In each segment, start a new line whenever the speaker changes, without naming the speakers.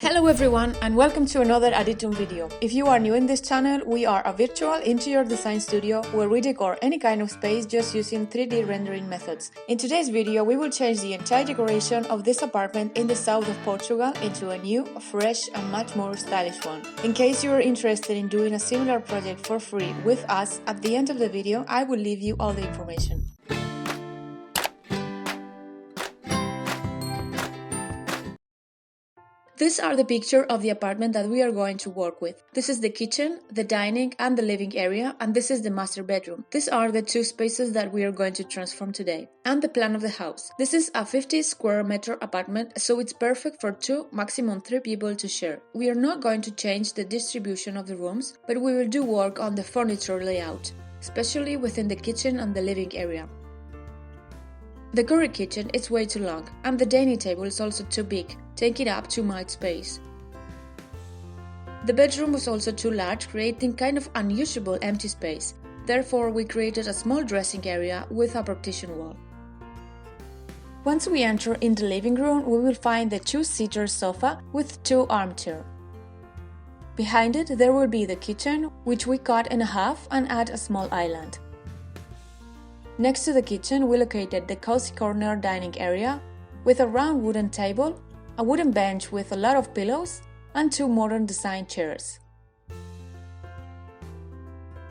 Hello everyone and welcome to another Aditum video. If you are new in this channel, we are a virtual interior design studio where we decor any kind of space just using 3D rendering methods. In today's video, we will change the entire decoration of this apartment in the south of Portugal into a new, fresh and much more stylish one. In case you are interested in doing a similar project for free with us, at the end of the video I will leave you all the information. These are the pictures of the apartment that we are going to work with. This is the kitchen, the dining and the living area, and this is the master bedroom. These are the two spaces that we are going to transform today. And the plan of the house. This is a 50 square meter apartment, so it's perfect for 2, maximum 3 people to share. We are not going to change the distribution of the rooms, but we will do work on the furniture layout, especially within the kitchen and the living area. The current kitchen is way too long, and the dining table is also too big, taking up too much space. The bedroom was also too large, creating kind of unusable empty space. Therefore, we created a small dressing area with a partition wall. Once we enter in the living room, we will find the 2-seater sofa with 2 armchairs. Behind it, there will be the kitchen, which we cut in half and add a small island. Next to the kitchen, we located the cozy corner dining area with a round wooden table, a wooden bench with a lot of pillows, and 2 modern design chairs.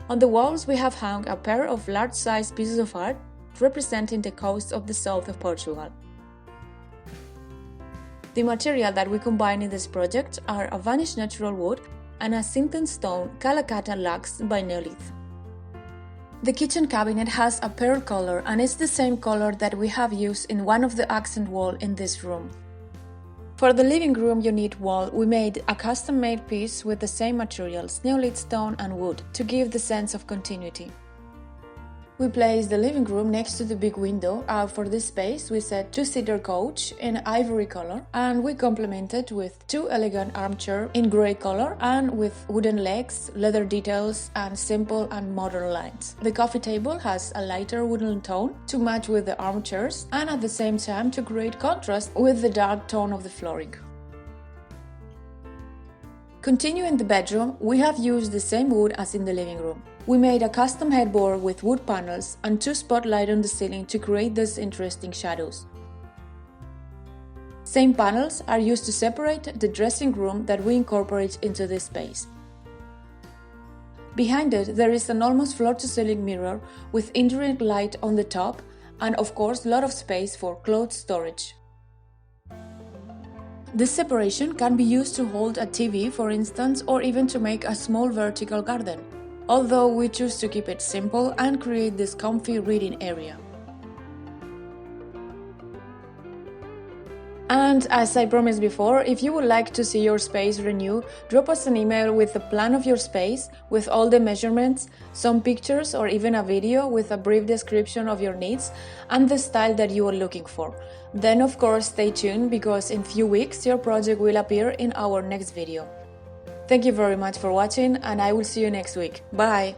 On the walls, we have hung a pair of large-sized pieces of art representing the coast of the south of Portugal. The material that we combine in this project are a vanished natural wood and a sinton stone Calacata logs by Neolith. The kitchen cabinet has a pearl color and is the same color that we have used in one of the accent wall in this room. For the living room unit wall, we made a custom-made piece with the same materials, Neolith stone and wood, to give the sense of continuity. We placed the living room next to the big window. For this space, we set 2-seater couch in ivory color, and we complemented with 2 elegant armchairs in grey color and with wooden legs, leather details, and simple and modern lines. The coffee table has a lighter wooden tone to match with the armchairs and at the same time to create contrast with the dark tone of the flooring. Continuing the bedroom, we have used the same wood as in the living room. We made a custom headboard with wood panels and 2 spotlights on the ceiling to create these interesting shadows. Same panels are used to separate the dressing room that we incorporate into this space. Behind it, there is an almost floor-to-ceiling mirror with indirect light on the top and, of course, a lot of space for clothes storage. This separation can be used to hold a TV, for instance, or even to make a small vertical garden, although we choose to keep it simple and create this comfy reading area. And as I promised before, if you would like to see your space renewed, drop us an email with the plan of your space, with all the measurements, some pictures or even a video with a brief description of your needs and the style that you are looking for. Then of course stay tuned, because in few weeks your project will appear in our next video. Thank you very much for watching and I will see you next week. Bye!